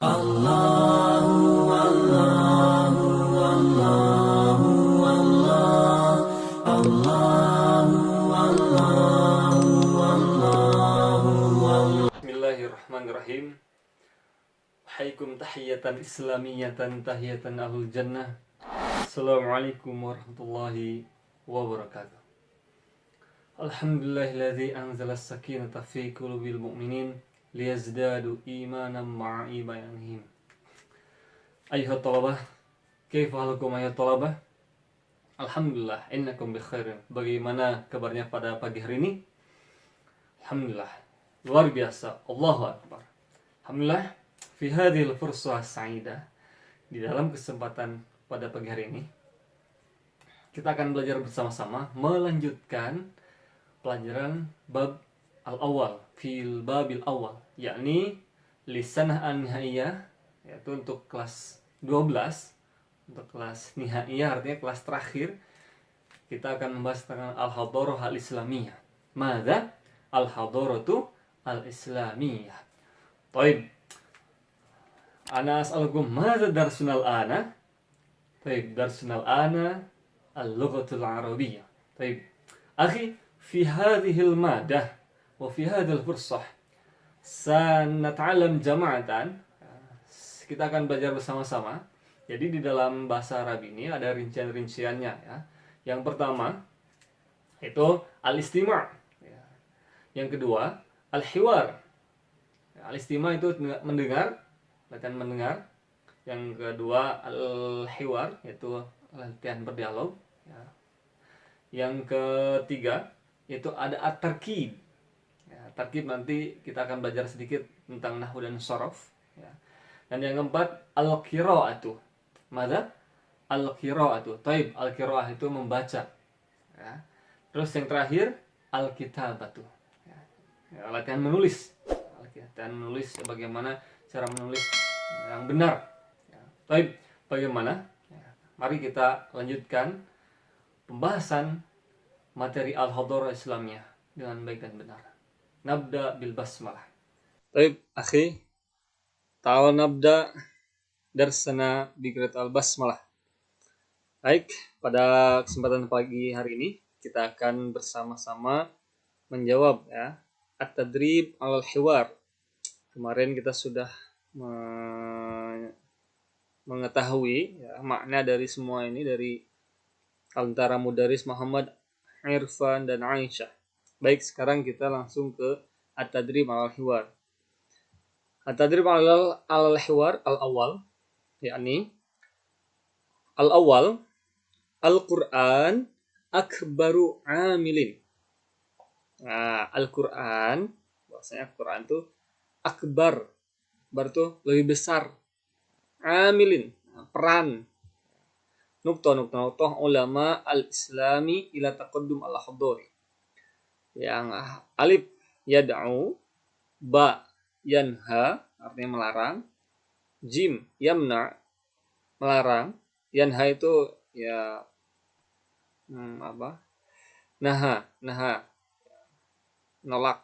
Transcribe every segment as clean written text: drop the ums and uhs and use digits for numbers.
Allahu Allahu Allahu Allah Allahu Allahu Allahu Allah. Bismillahirrahmanirrahim. Haikum tahiyatan islamiyatan tahiyatan ahlul jannah. Assalamualaikum warahmatullahi wabarakatuh. Alhamdulillahilladzi anzala as-sakinata fi qulubil mu'minin liyazdadu imanan ma'a imanihim. Ayuhat talabah, kaifa halukum ayuhat talabah? Alhamdulillah, innakum bi khairin. Bagaimana kabarnya pada pagi hari ini? Alhamdulillah, luar biasa. Allahu akbar. Alhamdulillah, fi hadhil fursah sa'idah. Di dalam kesempatan pada pagi hari ini, kita akan belajar bersama-sama melanjutkan pelajaran bab al-awwal fil babil awal, yakni lisanah an-nihaiyah, yaitu untuk kelas 12. Untuk kelas nihaiyah artinya kelas terakhir, kita akan membahas tentang al-hadarah al-islamiyah. Mada al-hadaratu al-islamiyah. Baik. Ana as'alukum mada darsunal ana? Baik, darsunal ana al-lughatul arabiyyah. Baik. Akhi, fi hadhil madah وفي هذا الفرصة سنتعلم جماعة. Kita akan belajar bersama-sama. Jadi di dalam bahasa Arab ini ada rincian-rinciannya ya. Yang pertama itu al-istima'. Yang kedua al-hiwar. Al-istima' itu mendengar, latihan mendengar. Yang kedua al-hiwar, yaitu latihan berdialog ya. Yang ketiga yaitu ada at-tarkib. Tarkib nanti kita akan belajar sedikit tentang nahwu dan shorof ya. Dan yang keempat al-qira'atu. Mada? Al-qira'atu. Taib, al-qira'ah itu membaca ya. Terus yang terakhir al-kitabatu ya. Ya, latihan menulis. Latihan menulis, bagaimana cara menulis yang benar ya. Taib, bagaimana ya. Mari kita lanjutkan pembahasan materi al-hadarah islamiyah dengan baik dan benar. Nabda bil basmalah. Baik, akhi. Ta'al nabda darsana bi qiraat al basmalah. Baik, pada kesempatan pagi hari ini kita akan bersama-sama menjawab ya at-tadrib al hiwar. Kemarin kita sudah mengetahui ya, makna dari semua ini dari antara mudaris Muhammad, Irfan dan Aisyah. Baik, sekarang kita langsung ke at-tadrib al-hiwar. At-tadrib al-hiwar al-awwal, yakni al-awwal Al-Quran akbaru amilin. Nah, Al-Quran, bahasanya Al-Quran itu akbar. Akbar itu lebih besar. Amilin, peran. Nuktoh ulama al-islami ila taqaddum al-hadari. Yang alif yad'u, ba yanha artinya melarang, jim yamna melarang, yanha itu ya naha nolak,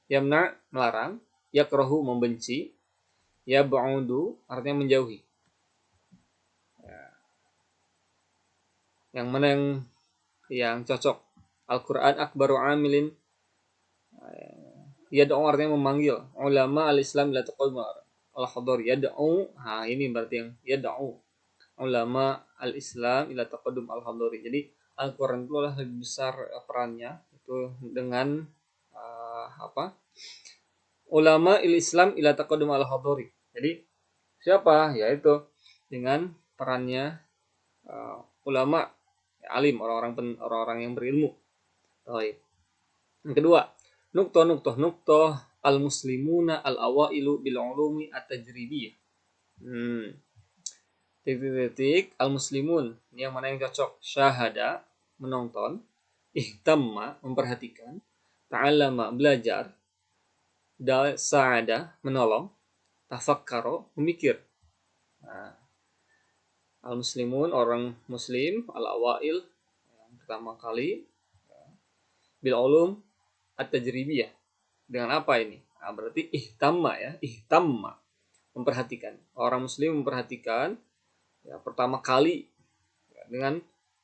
yamna melarang, yakrahu membenci, yab'udu artinya menjauhi. Yang mana yang cocok? Al-Quran akbaru amilin, yad'u artinya memanggil, ulama al-islam ila taqaddum al-hadar, yad'u, ini berarti yang yad'u, ulama al-islam ila taqaddum al-hadari. Jadi Al-Quran itu adalah lebih besar perannya itu dengan ulama al-islam ila taqaddum al-hadari. Jadi siapa? Yaitu dengan perannya ulama, alim, orang-orang yang berilmu. Baik. Yang kedua, nuktoh al-muslimuna al-awailu bil ulumi at-tajribiyah. Titik al-muslimun, yang mana yang cocok? Syahada, menonton, ihtamma, memperhatikan, ta'allama, belajar, sa'ada, menolong, tafakkaro, memikir. Nah, al-muslimun, orang muslim, al-awail, yang pertama kali, bil ulum at-tajribiyah. Dengan apa ini? Nah, berarti ihtamma ya, ihtamma memperhatikan. Orang muslim memperhatikan ya, pertama kali ya, dengan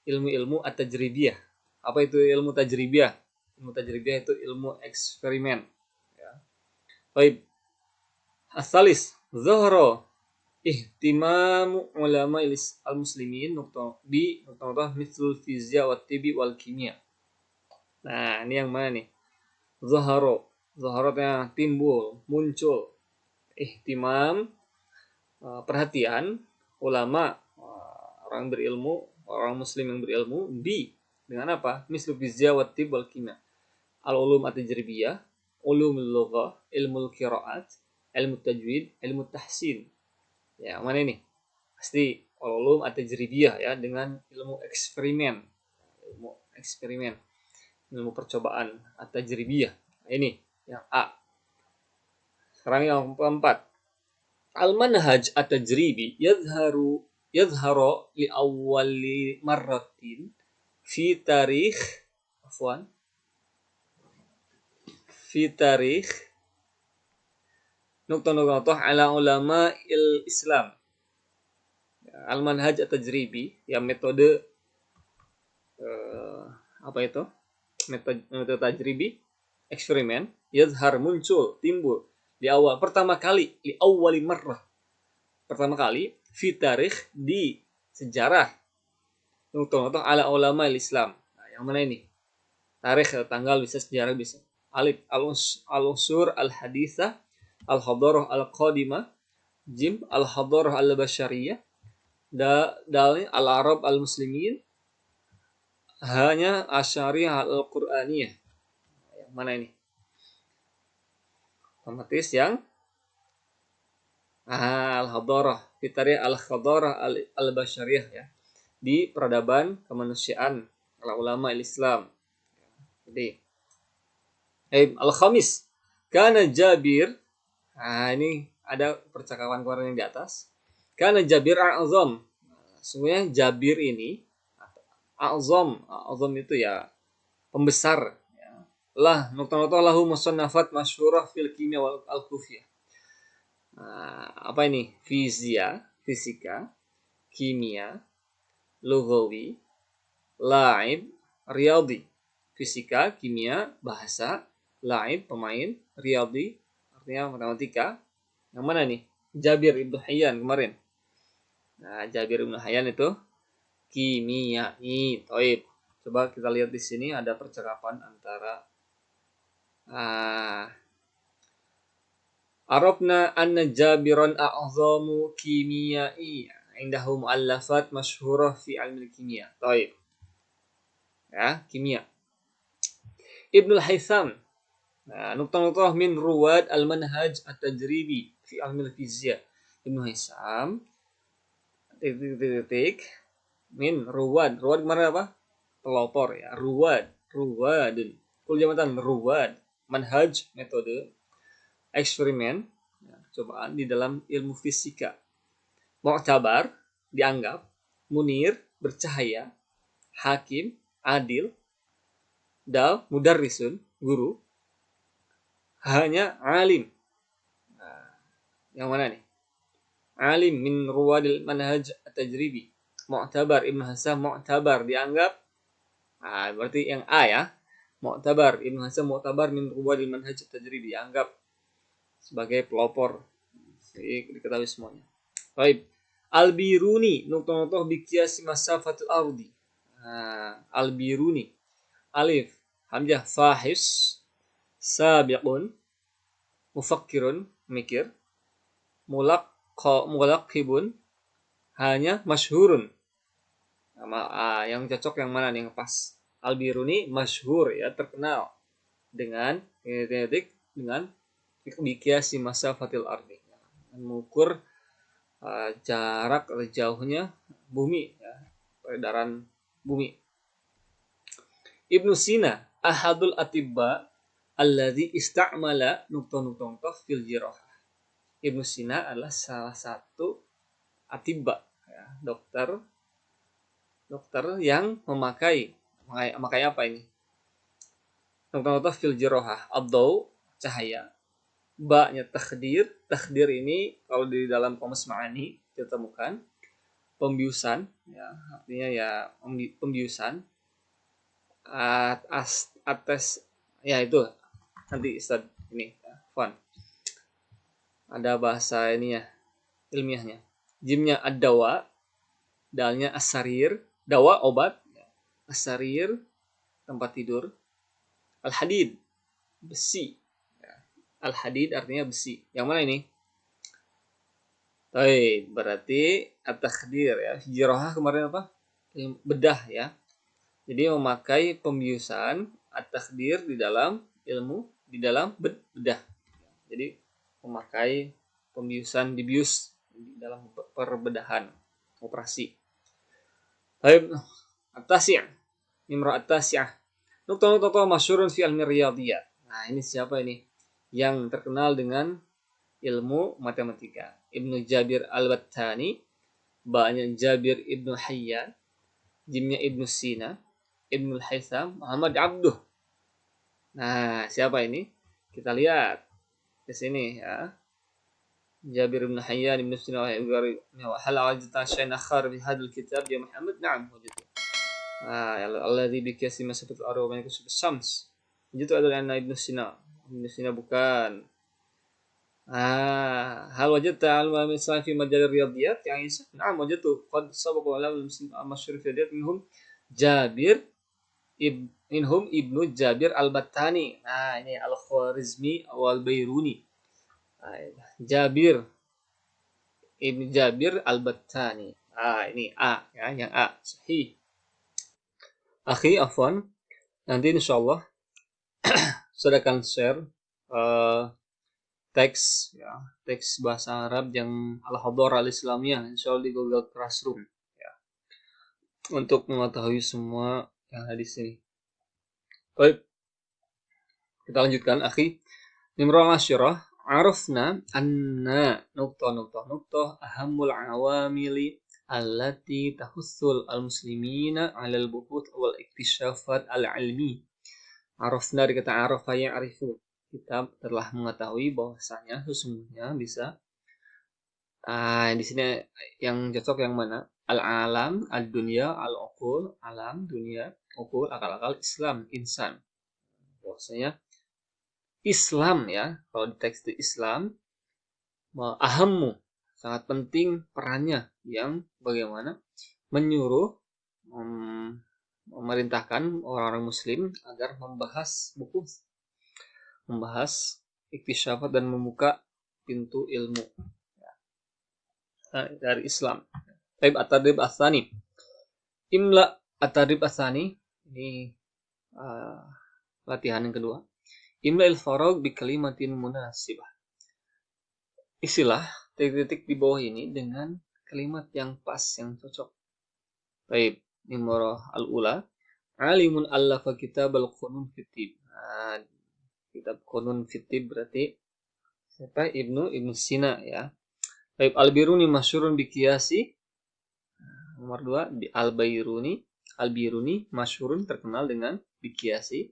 ilmu-ilmu at-tajribiyah. Apa itu ilmu tajribiyah? Ilmu tajribiyah itu ilmu eksperimen. Ya. Baik. Asalis, Zohro, ihtimamu ulama al-muslimin nukta mislul fizia wa tibi wal kimia. Nah, ini yang mana nih? Zohro. Zohronya timbul, muncul. Ihtimam, perhatian ulama, orang berilmu, orang muslim yang berilmu dengan apa? Mislu fizia wa tib wal kimia. Al-ulum at-tajribiyah, ulumul lughah, ilmu qiraat, ilmu tajwid, ilmu tahsin. Ya, mana ini? Pasti ulum at-tajribiyah ya, dengan ilmu eksperimen. Ilmu percobaan at-tajribiyah. Nah, ini yang A. Sekarang yang keempat. Al-manhaj at-tajribi yadharu li awwali marratin fi tarikh nukta ala ulama Islam. Al-manhaj at-tajribi, ya metode apa itu? Metode tajribi, eksperimen, yazhar muncul, timbul di awal pertama kali, di awali marrah. Pertama kali fi tarikh di sejarah nukta ala ulama Islam. Nah, yang mana ini? Tarikh tanggal bisa, sejarah bisa. Alif al-usur al-haditsah, al-hadarah al-qadimah, jim al-hadarah al-basyariyah, dalnya al-arab al-muslimin, hanya asyariyah al-qur'aniyah. Yang mana ini? Otomatis yang al-hadarah, fitari al-hadarah al-basyariyah ya. Di peradaban kemanusiaan ala ulama Islam. Jadi al-khamis kana Jabir. Nah, ini ada percakapan kemarin yang di atas. Kana Jabir a'zam. Sebenarnya Jabir ini a'zam itu ya pembesar ya. Lah nukta-nukta lahu musannafat masyhurah fil kimia wal al-kufiyah. Apa ini? Fisika, kimia, lughawi, laib, riyadi. Fisika, kimia, bahasa, laib, pemain, riyadi, artinya matematika. Yang mana nih? Jabir Ibnu Hayyan kemarin. Nah, Jabir Ibnu Hayyan itu kimiai. Toib. Coba kita lihat di sini ada percakapan antara Arabna anna Jabiran a'zamu kimiyai indahu mu'allafat masyhurah fi ilmi kimia. Baik. Ya, kimia. Ibnu Haytham. Nah, nukta-nukta min ruwad al-manhaj at-tajribi fi ilmi fizia. Ibnu Haytham titik min ruwad. Ruwad kemarin apa? Pelopor ya. Ruwadun. Kul jamatan ruwad. Manhaj, metode, eksperimen, ya, cobaan di dalam ilmu fisika. Mu'tabar, dianggap. Munir, bercahaya. Hakim, adil. Dal, mudarrisun, guru. Hanya alim. Nah, yang mana nih? Alim min ruwadil manhaj at-tajribi. Mu'tabar, Ibnu Hasan mu'tabar, dianggap. Nah, berarti yang A ya. Mu'tabar, Ibnu Hasan mu'tabar min ruwadil manhaj at-tajribi, dianggap sebagai pelopor. Diketahui semuanya. Baik. Al-Biruni nukta-nukta biqiyasi masafatul ardi. Al-Biruni. Alif hamzah fahis, sabiqun, mufakkirun, mikir, mulaqibun, hanya masyhurun. Yang cocok yang mana nih, yang pas? Al-Biruni masyhur ya, terkenal dengan biqiyasi masafatil ardi, mengukur jarak atau jauhnya bumi ya, peredaran bumi. Ibnu Sina ahadul atibba alladhi istamala nukta fil jirahah. Ibnu Sina adalah salah satu atibba ya, dokter yang memakai apa ini? Nukta fil jirahah, ad-daw, cahaya, Ba-nya takdir. Takdir ini kalau di dalam Qamus Ma'ani kita temukan pembiusan, ya, artinya ya pembiusan atas, ya itu nanti Ustaz ini ya, Fon. Ada bahasa ini ya, ilmiahnya. Jimnya ad-dawa, dalnya as-sarir, dawa obat, as-sarir tempat tidur, al-hadid besi. Al-hadid artinya besi. Yang mana ini? Baik, berarti at-takhdir ya. Jirahah kemarin apa? Bedah ya. Jadi memakai pembiusan at-takhdir di dalam ilmu, di dalam bedah. Jadi memakai pembiusan, dibius di dalam perbedahan operasi. Baik, at-tasya'. Imra at-tasya'. Nukta-nukta masyhurun fi ilmi riyadhiyah. Nah, ini siapa ini? Yang terkenal dengan ilmu matematika. Ibnu Jabir al-Battani, ba-nya Jabir ibnu Hayyan, jimnya Ibnu Sina, Ibnu Haytham, Muhammad Abduh. Nah, siapa ini? Kita lihat di sini ya. Jabir ibnu Hayyan, Ibnu Sina, wa hal wajadta shay'an akhar fi hadzal kitab ya Muhammad? Na'am, wajadtu. Alladhi bi qiyasi masafat al-ardi wa kusub syams. Wajadtu adalah Ibnu Sina. Ibnu Sina bukan. Hal wajadta al-misal fi majal riyadiyat yang Isa? Na'am, wajadtu. Qad sabaqa al-muslim al-masyhur fi riyadiyat minhum Ibnu Jabir al-Battani. Nah, ini al-Khwarizmi wal-Bairuni. Jabir Ibnu Jabir al-Battani. Ini A ya, yang A sahih. Akhi, afwan. Nanti insyaallah saya akan share teks ya, teks bahasa Arab yang al-Hadharah al-Islamiyah insyaallah di Google Classroom ya. Untuk mengetahui semua yang ada di sini. Baik. Kita lanjutkan, akhi. Nimrul asyirah, arafna anna nukta ahammul awamili allati tahussul al-muslimina 'alal buhuth wal iktisyafat al-'ilmi. Arafna dari kata arafa ya'rifu. Kita telah mengetahui bahwasanya sesungguhnya bisa di sini yang cocok yang mana? Al-alam, ad-dunya, al-uqul, alam, dunia, uqul, akal-akal, Islam, insan. Bahwasanya Islam ya, kalau di teks di Islam ahammu, sangat penting perannya yang bagaimana menyuruh memerintahkan orang-orang muslim agar membahas buku, membahas iktisyafat dan membuka pintu ilmu dari Islam. Taib at-tadrib as-tsani. Imla at-tadrib as-tsani, ini latihan yang kedua. Imla al-farag bi kalimatin munasibah. Isilah titik-titik di bawah ini dengan kalimat yang pas, yang cocok. Baik, nimrah al-ula. Alimun allafa kitab al-qunun fitib. Kitab qunun fitib berarti siapa? Ibnu Sina ya. Baik, al-Biruni masyhurun bi qiyasi. Nomor 2, al-Biruni masyhurun terkenal dengan bi qiyasi,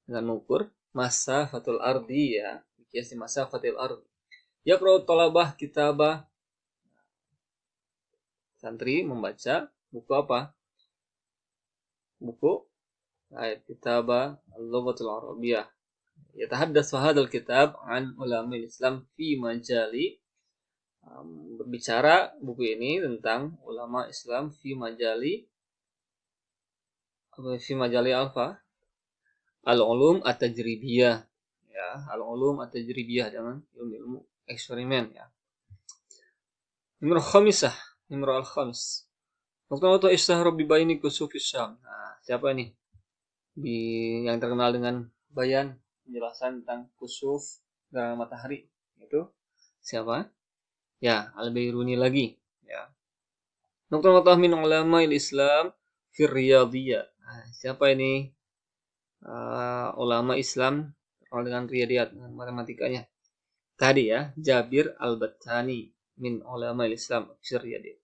dengan mengukur masafatul ardi ya, bi qiyasi masafatil ardi. Yaqra'u talabah kitabah. Santri membaca buku apa? Buku kitabah al-lughatul arabiyyah. Yatahaddatsu hadzal kitab an ulama'il Islam fi majali, berbicara buku ini tentang ulama Islam fi majali alfa al-ulum at-tajribiyah ya, al-ulum at-tajribiyah dengan ilmu eksperimen ya. Nomor khamisah, nomor al-khamis. Waktu isyahra bi baini kusufis syam. Nah, siapa ini? Yang terkenal dengan bayan, penjelasan tentang kusuf gerhana matahari. Itu siapa? Ya, al-Bairuni lagi ya. Nukta min ulama'il Islam fi riyadhiyah. Nah, siapa ini? Ulama Islam terkenal dengan riyadhiyat, dengan matematikanya. Tadi ya, Jabir al-Battani min ulama'il Islam fi riyadhiyah.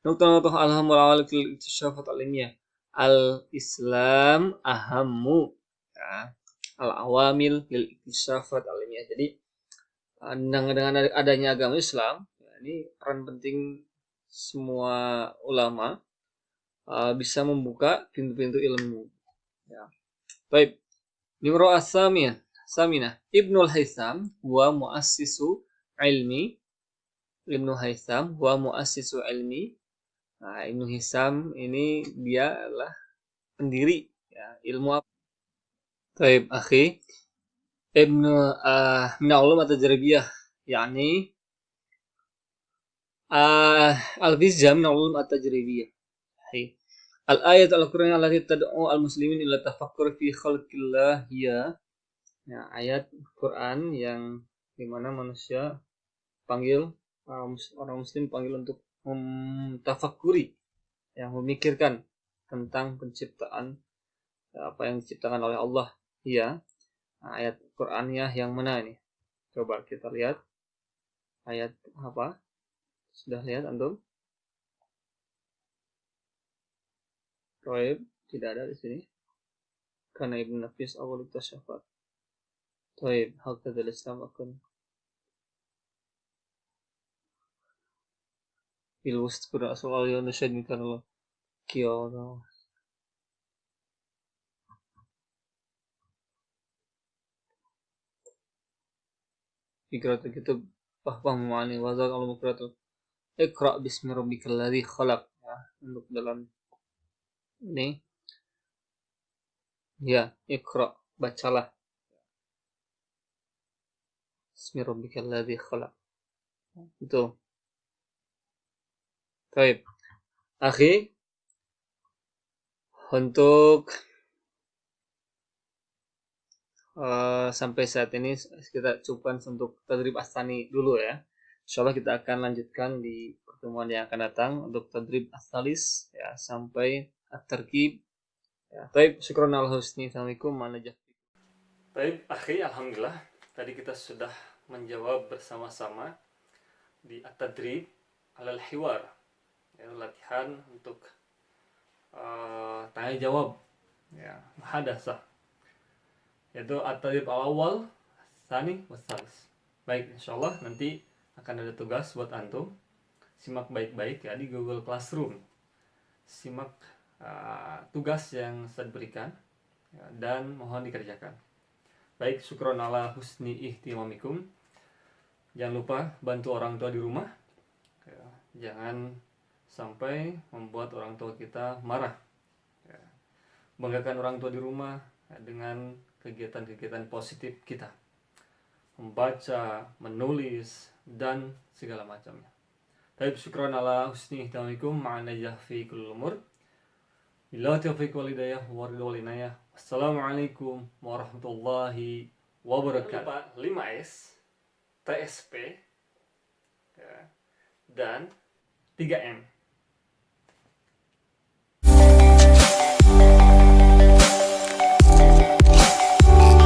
Nukta alhamul awal fil iktisyafat al-ilmiyah. Al-Islam ahammu ya. Al-awamil lil iktisyafat al-ilmiyah. Jadi Dengan adanya agama Islam, ini peran penting semua ulama bisa membuka pintu-pintu ilmu. Ya. Baik. Nimro as-saminah. Ibnul Haytham wa muassisu ilmi. Ibnu Haytham wa muassisu ilmi. Nah, Ibnu Hisam ini dia adalah pendiri ya, ilmu apa? Baik, akhi. Ibnu min ulum at-tajribiyah, yakni al-vizya min ulum at-tajribiyah. Al-ayat al-Qur'an allati tad'u al-muslimin ila tafakkur fi khalqillah hiya. Ya, ayat Quran yang dimana manusia panggil orang muslim panggil untuk mentafakuri, yang memikirkan tentang penciptaan apa yang diciptakan oleh Allah. Ya, ayat Qur'annya yang mana ini? Coba kita lihat ayat apa? Sudah lihat antum? Taib, tidak ada di sini. Karena Ibn Nafis awal tasyafat. Taib, hakadha al-Islam akan bil wust qura asal ya nasyadni kana kiyana. Iqra'atul kitab fahfam ma'ani wa zal al-muqratu. Iqra' bismi rabbikal ladzi khalaq. Ya, untuk dalam ini ya, Iqra', bacalah. Bismi rabbikal ladzi khalaq. Itu. Baik. Akhi, untuk sampai saat ini kita cukupkan untuk tadrib as-tsani dulu ya. Insyaallah kita akan lanjutkan di pertemuan yang akan datang untuk tadrib as-tsalis ya sampai at-tarkib. Ya, baik, syukran ala husni. Assalamualaikum warahmatullahi wabarakatuh. Baik, akhi, alhamdulillah tadi kita sudah menjawab bersama-sama di at-tadrib alal hiwar. Ya, latihan untuk tanya jawab ya, muhadatsah, yaitu at-tadrib al-awwal, tsani, was-tsalis. Baik, insyaallah nanti akan ada tugas buat antum. Simak baik-baik ya di Google Classroom. Simak tugas yang saya berikan ya, dan mohon dikerjakan. Baik, syukron ala husni ihtimamikum. Jangan lupa bantu orang tua di rumah ya, jangan sampai membuat orang tua kita marah ya. Banggakan orang tua di rumah ya, dengan kegiatan-kegiatan positif kita, membaca, menulis, dan segala macamnya. Baik, syukran ala husni ihtimamikum ma'an najah fi kullil umur. Billahi taufiq wal hidayah wa ridha wal inayah. Wassalamualaikum warahmatullahi wabarakatuh. 5S, TSP ya, dan 3M.